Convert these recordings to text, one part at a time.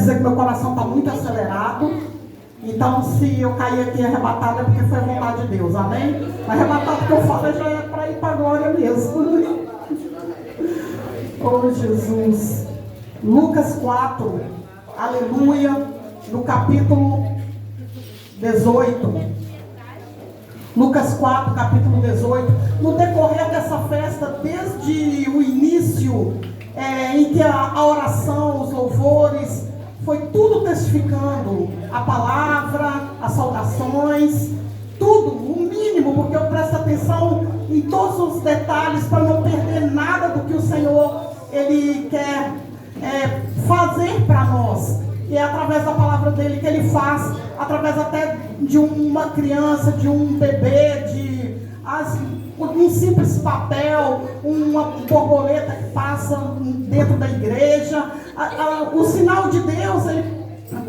dizer que meu coração está muito acelerado. Então, se eu cair aqui arrebatado é porque foi a vontade de Deus, amém? Arrebatado que eu falo já é para ir para a glória mesmo. Oh, Jesus. Lucas 4, aleluia, no capítulo 18. Lucas 4, capítulo 18. No decorrer dessa festa, desde o início, em que a oração, os louvores, foi tudo testificando a palavra, as saudações, tudo, o mínimo, porque eu presto atenção em todos os detalhes para não perder nada do que o Senhor, Ele quer fazer para nós. E é através da palavra dele que ele faz, através até de uma criança, de um bebê, um simples papel, uma borboleta que passa dentro da igreja. O sinal de Deus, ele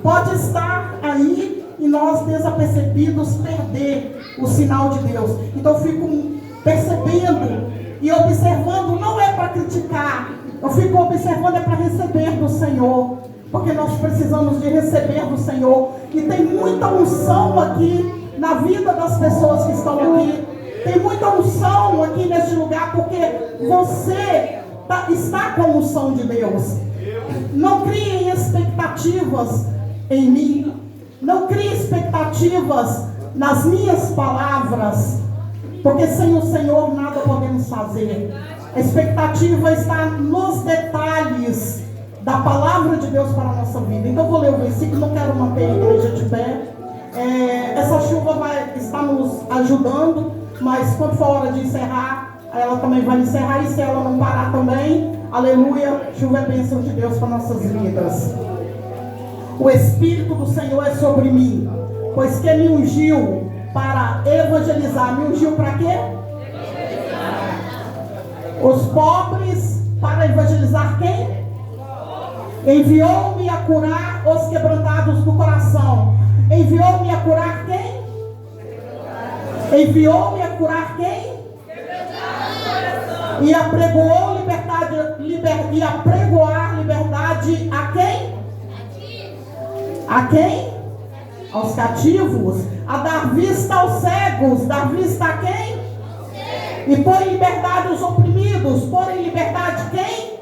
pode estar aí e nós, desapercebidos, perder o sinal de Deus. Então eu fico percebendo e observando, não é para criticar, eu fico observando é para receber do Senhor. Porque nós precisamos de receber do Senhor. E tem muita unção aqui na vida das pessoas que estão aqui. Tem muita unção aqui neste lugar, porque você está com a unção de Deus. Não criem expectativas em mim. Não criem expectativas nas minhas palavras. Porque sem o Senhor nada podemos fazer. A expectativa está nos detalhes da palavra de Deus para a nossa vida. Então eu vou ler o versículo, não quero manter a igreja de pé. Essa chuva vai estar nos ajudando, mas quando for hora de encerrar, ela também vai encerrar, e se ela não parar também, aleluia, chuva é bênção de Deus para nossas vidas. O Espírito do Senhor é sobre mim, pois que me ungiu para evangelizar. Me ungiu para quê? Os pobres, para evangelizar quem? Enviou-me a curar os quebrantados do coração. Enviou-me a curar quem? Enviou-me a curar quem? E apregoou e apregoar liberdade a quem? A quem? Aos cativos. A dar vista aos cegos. Dar vista a quem? E pôr em liberdade os oprimidos. Pôr em liberdade quem?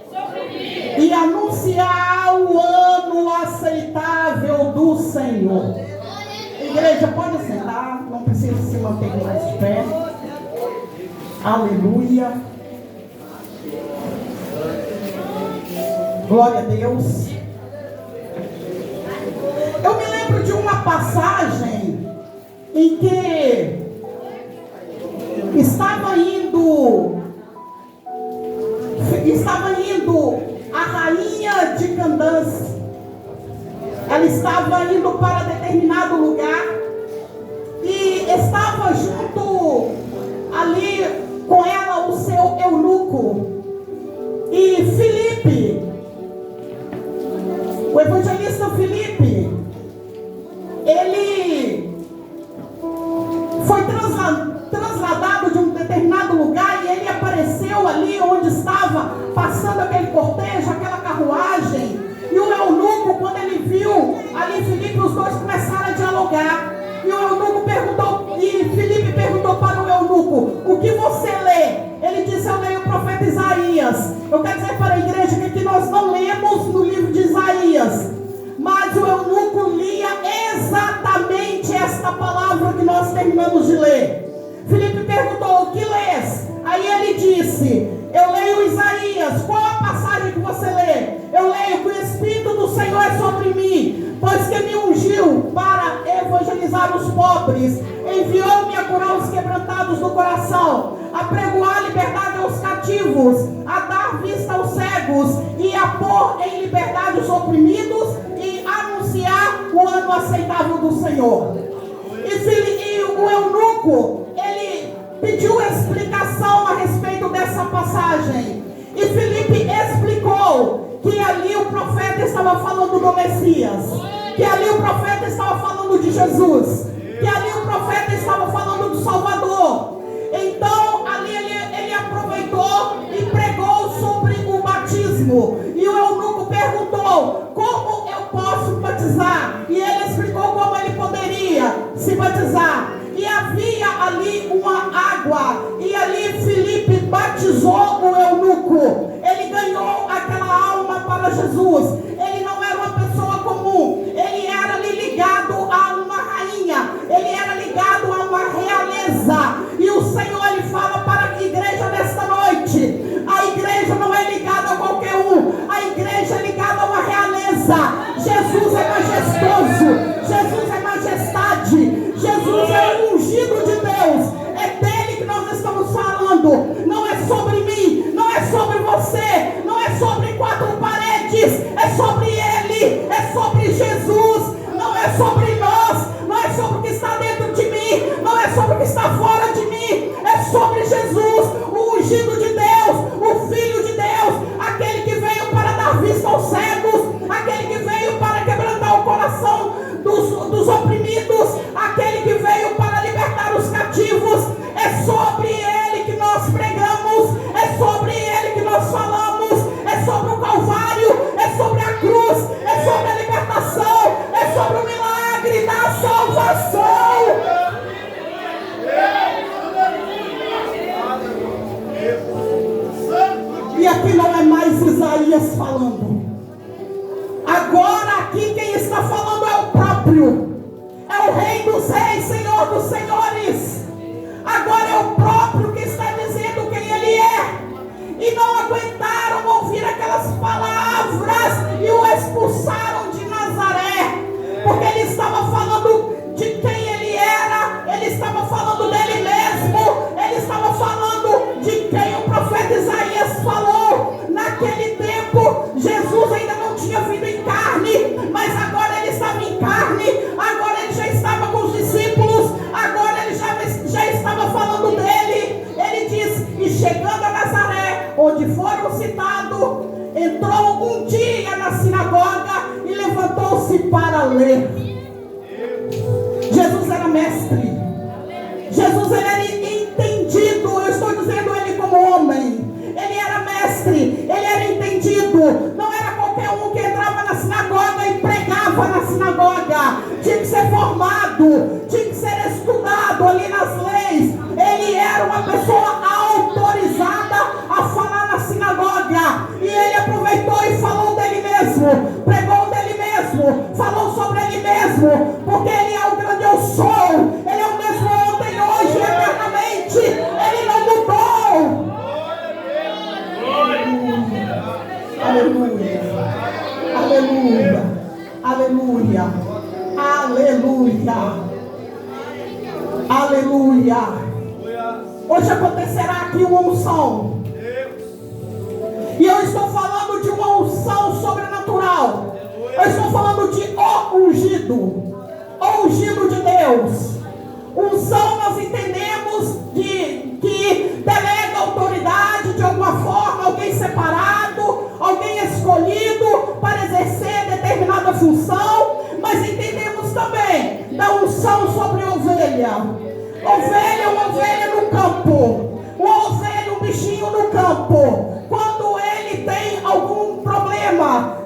E anunciar o ano aceitável do Senhor. Igreja, pode sentar, não precisa se manter mais de pé. Aleluia. Glória a Deus. Eu me lembro de uma passagem em que estava indo a rainha de Candãs. Ela estava indo para determinado lugar e estava junto ali com ela o seu eunuco. E Filipe, o evangelista Filipe, ele foi trasladado de um determinado lugar e ele apareceu ali onde estava passando aquele cortejo, aquela carruagem. E o eunuco, quando ele viu ali Filipe, os dois começaram a dialogar. E o eunuco perguntou, e Filipe perguntou para o eunuco: o que você lê? Ele disse: eu leio o profeta Isaías. Eu quero dizer para a igreja que aqui nós não lemos no livro de Isaías, mas o eunuco lia exatamente esta palavra que nós terminamos de ler. Filipe perguntou: o que lês? Aí ele disse: eu leio Isaías. Qual a passagem que você lê? Eu leio que o Espírito do Senhor é sobre mim, pois que me ungiu para evangelizar os pobres, enviou-me a curar os quebrantados do coração, a pregoar a liberdade aos cativos, a dar vista aos cegos e a pôr em liberdade os oprimidos e anunciar o ano aceitável do Senhor. E o eunuco, ele pediu explicação a respeito dessa passagem. E Filipe explicou que ali o profeta estava falando do Messias, que ali o profeta estava falando de Jesus, que ali o profeta estava falando do Salvador. Então ali ele aproveitou e pregou sobre o batismo. E o eunuco perguntou: como eu posso batizar. E ele explicou como ele poderia se batizar. E havia ali uma água. E ali Filipe batizou o eunuco. Ele ganhou aquela alma para Jesus. Ele não era uma pessoa comum. Ele era ali ligado a uma rainha. Ele era ligado a uma realeza. E o Senhor, ele fala para a igreja nesta noite: a igreja não é ligada a qualquer um. A igreja é ligada a uma realeza. Jesus é majestoso. Jesus é majestade. Jesus é o ungido de Deus. É dele que nós estamos falando. Não é sobre mim, não é sobre você, não é sobre quatro paredes. É sobre ele, é sobre Jesus. Não é sobre nós, não é sobre o que está dentro de mim, não é sobre o que está fora de mim. É sobre Jesus, o ungido de Deus, o Filho de Deus, aquele que veio para dar vista aos cegos, aquele que veio para quebrantar o coração dos oprimidos, aquele que veio para libertar os cativos. É sobre ele que nós pregamos, é sobre ele que nós falamos, é sobre o Calvário, é sobre a cruz, é sobre a libertação, é sobre o milagre da salvação. E aqui não é mais Isaías falando. Agora aqui quem está falando é o próprio. É o Rei dos Reis, Senhor dos Senhores. Agora é o próprio que está dizendo quem ele é. E não aguentaram ouvir aquelas palavras e o expulsaram de Nazaré. Porque ele estava falando de quem ele era. Ele estava falando dele mesmo. Ele estava falando de quem o profeta Isaías falou. Naquele tempo, Jesus ainda não tinha vindo em carne, mas agora ele estava em carne. Agora ele já estava com os discípulos. Agora ele já estava falando dele. Ele diz: e chegando a Nazaré, onde foram citados, entrou um dia na sinagoga e levantou-se para ler. Jesus era mestre. Jesus era entendido. Eu estou dizendo ele como homem. Ele era mestre, ele era entendido. Não era qualquer um que entrava na sinagoga e pregava na sinagoga. Tinha que ser formado, tinha que ser estudado ali nas leis. Ele era uma pessoa autorizada a falar na sinagoga. E ele aproveitou e falou dele mesmo, pregou dele mesmo, falou sobre ele mesmo, porque ele é o grande eu sou. Ele é o mesmo ontem, hoje, eternamente. Ele não mudou. Aleluia, aleluia, aleluia, aleluia, aleluia. Hoje acontecerá aqui uma unção. E eu estou falando de uma unção sobrenatural. Eu estou falando de o ungido de Deus. Unção nós entendemos que delega autoridade de alguma forma, alguém separado, alguém escolhido para exercer determinada função. Mas entendemos também da unção sobre a ovelha. Ovelha é uma ovelha no campo. Uma ovelha, um bichinho no campo. Quando ele tem algum problema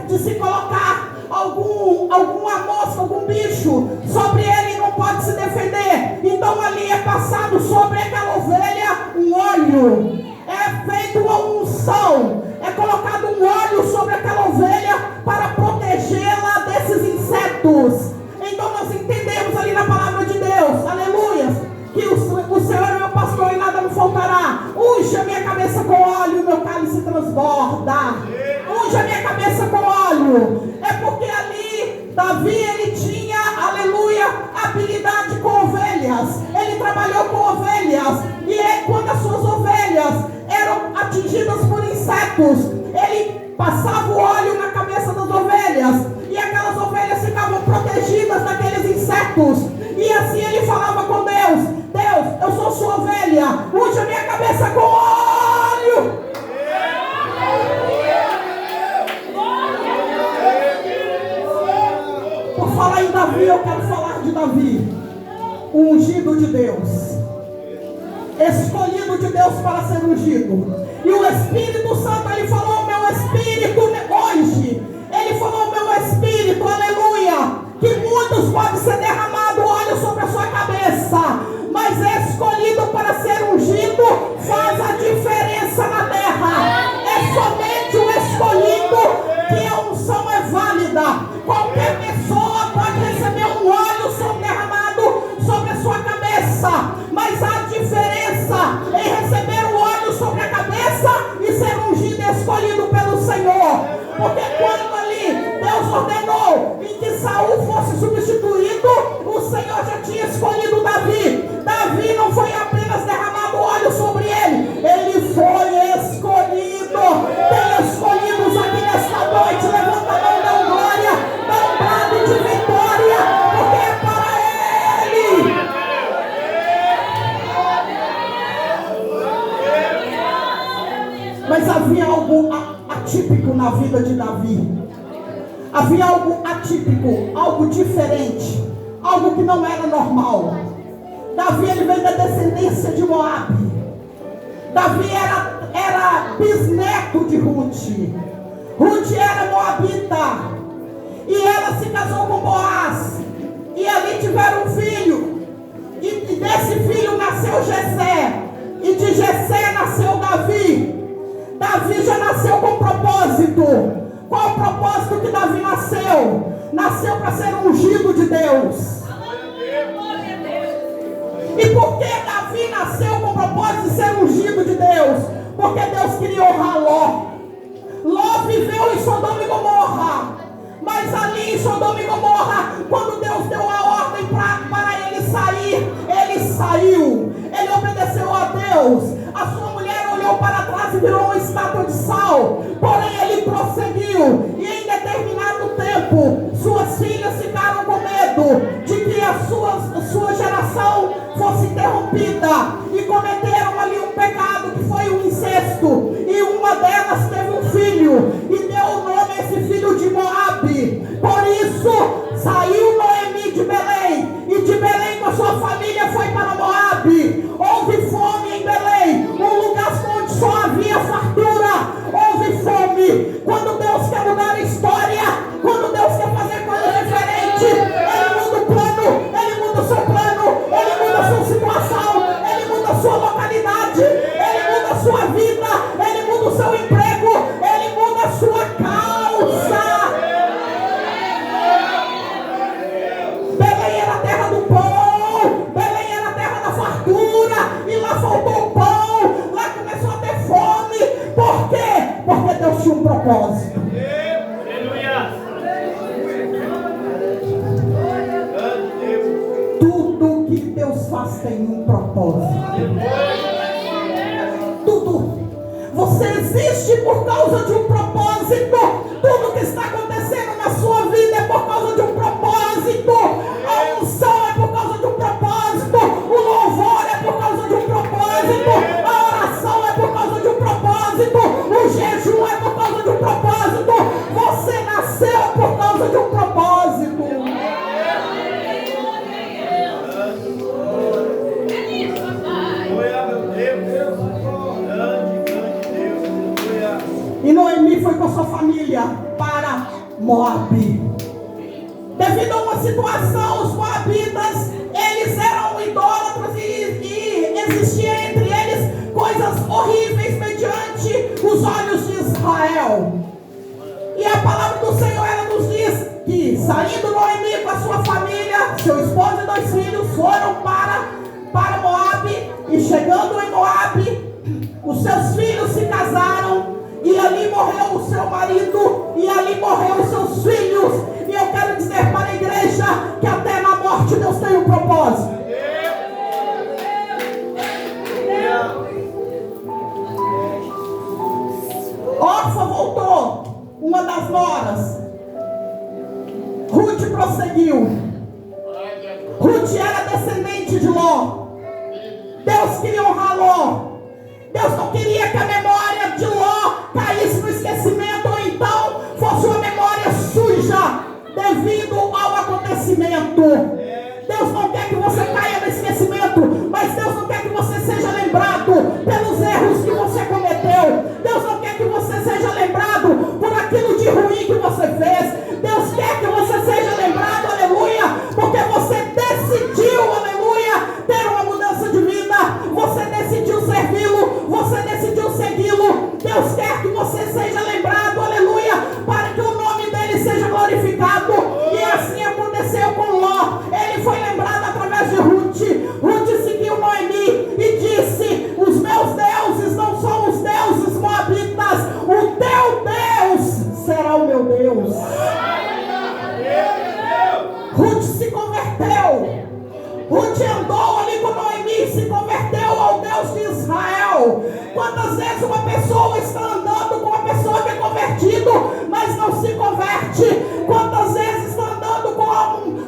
de se colocar alguma mosca, algum bicho sobre ele, não pode se defender. Então ali é passado sobre aquela ovelha um óleo. É feita uma unção. É colocado um óleo sobre aquela ovelha para protegê-la desses insetos. Então nós entendemos ali na palavra de Deus, aleluia, que o Senhor é meu pastor e nada me faltará. Unge a minha cabeça com óleo e o meu cálice transborda. Unge a minha cabeça com óleo. É porque ali Davi, ele tinha, aleluia, habilidade com ovelhas. Ele trabalhou com ovelhas. E quando as suas ovelhas eram atingidas por insetos, ele passava o óleo na cabeça das ovelhas. E aquelas ovelhas ficavam protegidas daqueles insetos. E assim ele falava com Deus: Deus, eu sou sua ovelha, unge a minha cabeça com óleo. Por falar em Davi, eu quero falar de Davi, o ungido de Deus, escolhido de Deus para ser ungido. E o Espírito Santo, ele falou: meu espírito hoje, ele falou: meu espírito pode ser derramado óleo sobre a sua cabeça, mas é escolhido para ser ungido, faz a diferença na terra. É somente o escolhido que a unção é válida. Qualquer pessoa pode receber um óleo derramado sobre a sua cabeça, mas há diferença em receber o óleo sobre a cabeça e ser ungido e escolhido pelo Senhor. Porque quando ali Deus ordenou em que Saul fosse substituído, o Senhor já tinha escolhido Davi. Davi não foi apenas derramado óleo sobre ele, ele foi escolhido. Tem escolhidos aqui nesta noite. Levanta a mão, dá glória, dá um brado de vitória, porque é para ele. Mas havia algo atípico na vida de Davi. Havia algo atípico, algo diferente, algo que não era normal. Davi, ele veio da descendência de Moabe. Davi era bisneto de Ruth. Ruth era moabita. E ela se casou com Boaz. E ali tiveram um filho. E desse filho nasceu Jessé. E de Jessé nasceu Davi. Davi já nasceu com propósito. Qual o propósito que Davi nasceu? Nasceu para ser ungido de Deus. E por que Davi nasceu com o propósito de ser ungido de Deus? Porque Deus queria honrar Ló. Ló viveu em Sodoma e Gomorra. Mas ali em Sodoma e Gomorra, quando Deus deu a ordem para ele sair, ele saiu. Ele obedeceu a Deus. A sua mulher olhou para trás e virou uma estátua de sal. Porém ele prosseguiu. E em determinado tempo, suas filhas ficaram com medo de que a sua geração fosse interrompida. E cometeram ali um pecado que foi o incesto. E uma delas teve um filho. E deu o nome a esse filho de Moabe. Por isso, saiu Noemi de Belém. E de Belém com a sua família foi para Moabe. Houve fome em Belém. Um lugar onde só havia fartura. Houve fome. Quando Deus quer mudar a história, quando Deus quer fazer coisas diferentes, Ele muda o plano, Ele muda o seu plano, Ele muda a sua situação, Ele muda a sua localidade, Ele muda a sua vida, Ele muda o seu emprego, Ele muda a sua causa. Belém era a terra do pão, Belém era a terra da fartura, e lá faltou o pão, lá começou a ter fome. Por quê? Porque Deus tinha um propósito. Tudo que Deus faz tem um propósito. Tudo. Você existe por causa de um propósito. Tudo que está acontecendo na sua vida é por causa de um propósito. A unção é por causa de um propósito. O louvor é por causa de um propósito. A oração é por causa de um propósito. O jejum é por causa de um propósito. Você nasceu por causa de um propósito. E Noemi foi com sua família para Moabe. Devido a uma situação, os moabitas, eles eram idólatras e existia entre eles coisas horríveis mediante os olhos de Israel. E a palavra do Senhor, ela nos diz que saindo Noemi com a sua família, seu esposo e 2 filhos, foram para Moabe. E chegando em Moabe, os seus filhos se casaram. E ali morreu o seu marido, e ali morreu os seus filhos. E eu quero dizer para a igreja que até na morte Deus tem um propósito. Orfa voltou, uma das noras. Ruth prosseguiu. Ruth era descendente de Ló. Deus queria honrar Ló. Deus não queria que a memória de Ló caísse no esquecimento, ou então fosse uma memória suja devido ao acontecimento. Deus não quer que você caia no esquecimento, mas Deus não quer que você seja lembrado pelos erros que você cometeu. Deus não quer que você seja lembrado por aquilo de ruim que você fez. Deus quer que você seja lembrado, aleluia, porque Deus. Ruth se converteu. Ruth andou ali com Noemi e se converteu ao Deus de Israel. Quantas vezes uma pessoa está andando com uma pessoa que é convertido, mas não se converte? Quantas vezes está andando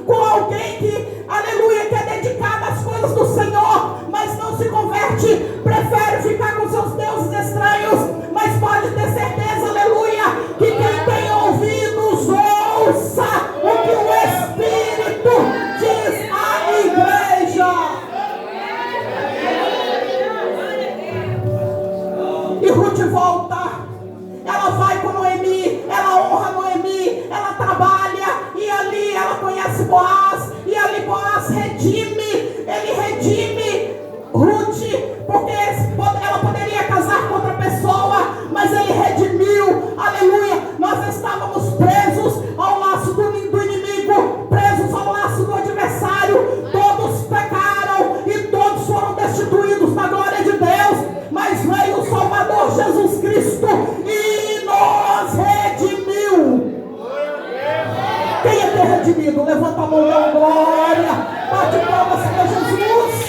com alguém que, aleluia, que é dedicado às coisas do Senhor, mas não se converte, prefere ficar com seus deuses estranhos? Mas pode ter certeza, aleluia, que quem tem ouvidos ouça o que o Espírito diz à igreja. E Ruth volta, ela vai com Noemi, ela honra Noemi, ela trabalha, e ali ela conhece Boaz, e ali Boaz ele redime Ruth, porque ela poderia casar com outra pessoa, mas ele redimiu, aleluia. Nós estávamos presos ao laço do inimigo, presos ao laço do adversário, todos pecaram e todos foram destituídos da glória de Deus, mas veio o Salvador Jesus Cristo e nos redimiu. Quem é que é redimido? Levanta a mão, dá glória, bate palmas para Jesus.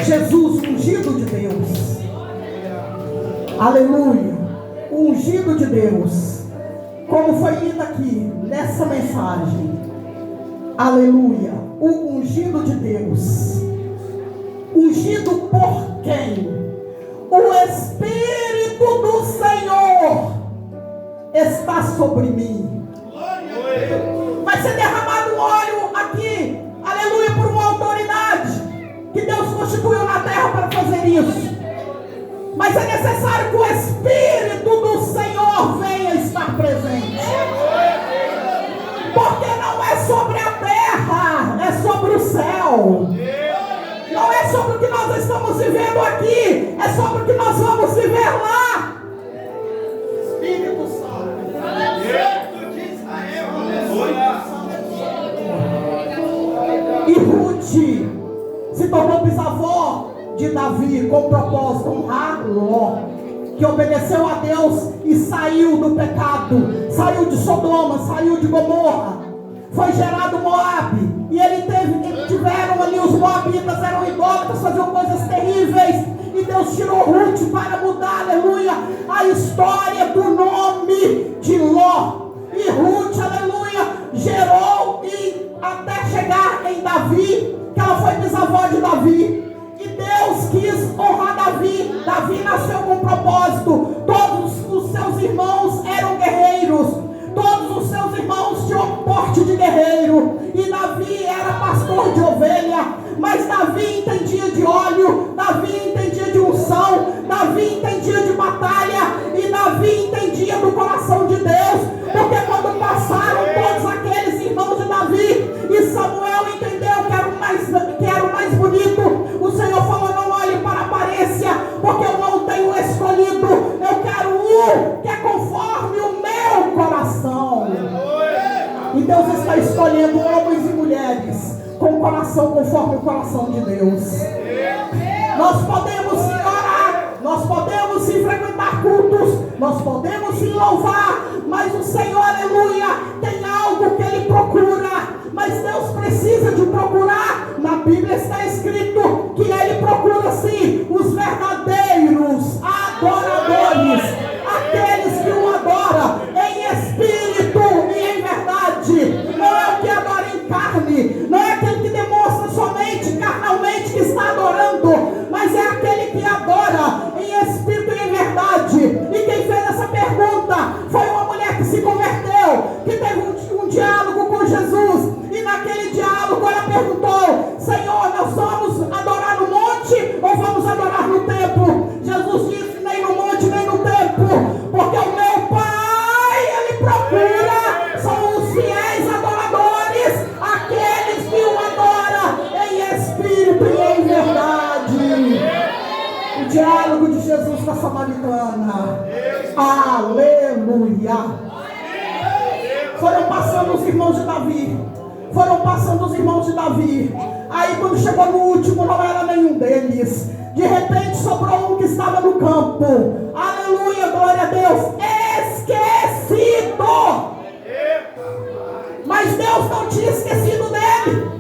Jesus, ungido de Deus, aleluia, o ungido de Deus, como foi lido aqui nessa mensagem, aleluia, o ungido de Deus, ungido por quem? O Espírito do Senhor está sobre mim. Vai ser derramado um óleo aqui, aleluia, por uma autoridade que Deus constituiu na terra para fazer isso. Mas é necessário que o Espírito do Senhor venha estar presente. Porque não é sobre a terra, é sobre o céu. Não é sobre o que nós estamos vivendo aqui, é sobre o que nós vamos viver lá. Espírito Santo. E Ruth se tornou bisavó de Davi com o propósito de honrar Ló, que obedeceu a Deus e saiu do pecado, saiu de Sodoma, saiu de Gomorra. Foi gerado Moabe, e tiveram ali os moabitas, eram idólatras, faziam coisas terríveis, e Deus tirou Ruth para mudar, aleluia, a história do nome de Ló. E Ruth, aleluia, gerou e até chegar em Davi, que ela foi bisavó de Davi. E Deus quis honrar Davi. Davi nasceu com um propósito. Todos os seus irmãos eram guerreiros. Todos os seus irmãos tinham porte de guerreiro. E Davi era pastor de ovelha. Mas Davi entendia de óleo. Davi entendia de unção. Davi entendia de batalha. E Davi entendia do coração de Deus. Porque quando passaram todos aqueles irmãos de Davi, e Samuel entendeu que era o mais bonito, o Senhor falou: não olhe para a aparência, porque eu não tenho escolhido, eu quero um que é conforme o meu coração. E Deus está escolhendo homens e mulheres com o coração conforme o coração de Deus. Nós podemos orar, nós podemos sim frequentar cultos, nós podemos sim louvar, mas o Senhor, aleluia, tem algo que Ele procura. Mas Deus precisa de procurar. Na Bíblia está escrito que Ele procura sim os verdadeiros adoradores, aqueles que o adoram em espírito e em verdade. Não é o que adora em carne, não é aquele que demonstra somente carnalmente que está adorando, mas é aquele que adora em espírito e em verdade. E quem fez essa pergunta foi uma mulher que se converteu, que teve um diálogo com Jesus. E naquele diálogo ela perguntou: Senhor, nós vamos adorar no monte ou vamos adorar no templo? Jesus disse: nem no monte nem no templo, porque o meu Pai, Ele procura, são os fiéis adoradores, aqueles que o adoram em espírito e em verdade. O diálogo de Jesus com a samaritana, aleluia. Foram passando os irmãos de Davi. Aí quando chegou no último, não era nenhum deles. De repente sobrou um que estava no campo. Aleluia, glória a Deus. Esquecido. Mas Deus não tinha esquecido dele.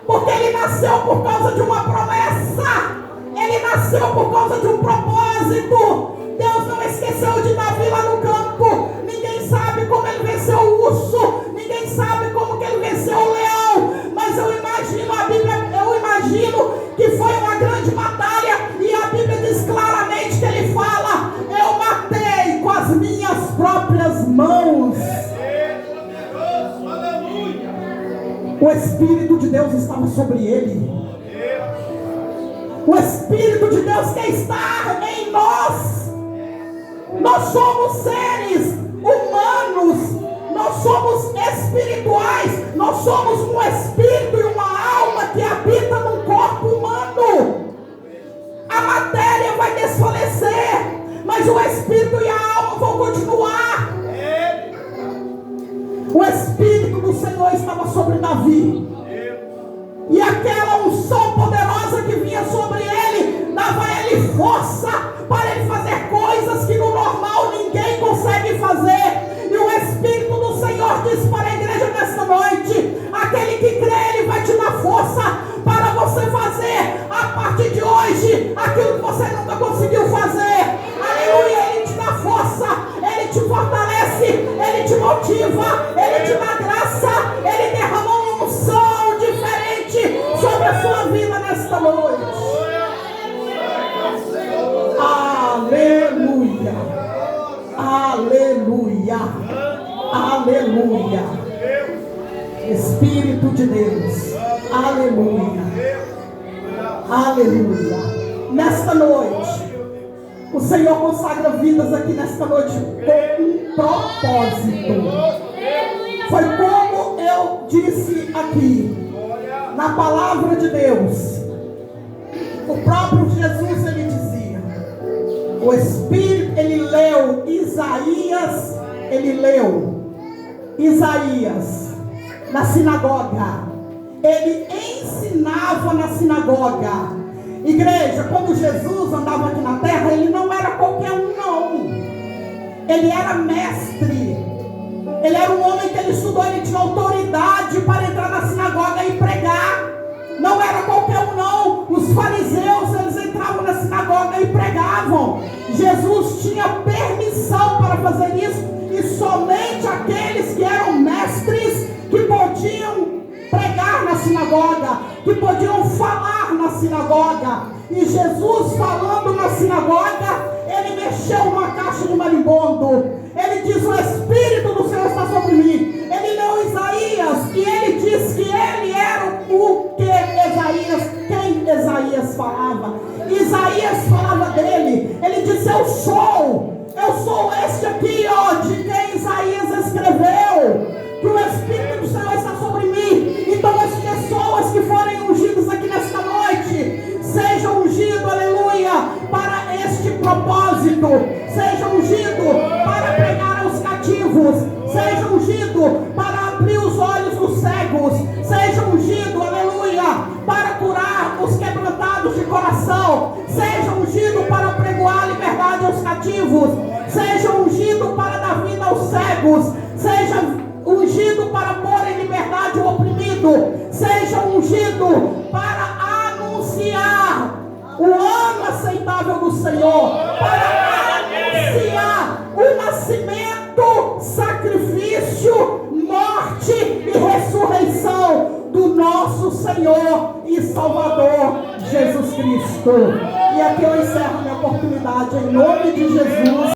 Porque ele nasceu por causa de uma promessa. Ele nasceu por causa de um propósito. Deus não esqueceu de Davi lá no campo. Ninguém sabe como ele venceu o urso. Ninguém sabe como que ele venceu o leão. Mas eu imagino a Bíblia, eu imagino que foi uma grande batalha. E a Bíblia diz claramente que ele fala: eu matei com as minhas próprias mãos. O Espírito de Deus estava sobre ele. O Espírito de Deus que está em nós. Nós somos seres humanos. Nós somos espirituais. Nós somos um espírito e uma alma que habita num corpo humano. A matéria vai desfalecer, mas o espírito e a alma vão continuar. O Espírito do Senhor estava sobre Davi. E aquela unção poderosa que vinha sobre ele dava a ele força para ele fazer coisas que no normal ninguém consegue fazer. E o Espírito do Senhor diz para a igreja nesta noite: aquele que crê, ele vai te dar força para você fazer a partir de hoje aquilo que você nunca conseguiu fazer. Aleluia, ele te dá força, ele te fortalece, ele te motiva, ele te dá graça, ele derrama uma unção diferente sobre a sua vida nesta noite. Aleluia, aleluia, aleluia. Espírito de Deus, aleluia, aleluia. Nesta noite, o Senhor consagra vidas aqui nesta noite com um propósito. Foi como eu disse aqui, na palavra de Deus. O próprio Jesus, ele dizia, o Espírito, ele leu Isaías na sinagoga. Ele ensinava na sinagoga. Igreja, quando Jesus andava aqui na terra, ele não era qualquer um, não. Ele era mestre. Ele era um homem que ele estudou, ele tinha autoridade para entrar na sinagoga e pregar. Não era qualquer um, não. Os fariseus, eles entravam na sinagoga e pregavam. Jesus tinha permissão para fazer isso. E somente aqueles que eram mestres que podiam pregar na sinagoga, que podiam falar na sinagoga. E Jesus, falando na sinagoga, ele mexeu uma caixa de marimbondo. Ele diz: o Espírito do Senhor está sobre mim. Ele leu Isaías e ele diz que ele era o que Isaías, quem Isaías falava. Isaías falava dele. Ele disse: eu sou este aqui, ó, de quem Isaías escreveu, que o Espírito do Senhor está sobre mim. Então as pessoas que forem ungidas aqui nesta noite, sejam ungidos, aleluia, para este propósito. Sejam ungidos para pregar aos cativos. Sejam ungidos para abrir os olhos dos cegos. Sejam ungidos, aleluia, para curar os quebrantados de coração. Sejam ungidos para pregoar liberdade aos cativos. Sejam ungidos para dar vida aos cegos. Sejam ungido para pôr em liberdade o oprimido. Seja ungido para anunciar o ano aceitável do Senhor, para anunciar o nascimento, sacrifício, morte e ressurreição do nosso Senhor e Salvador Jesus Cristo. E aqui eu encerro minha oportunidade em nome de Jesus.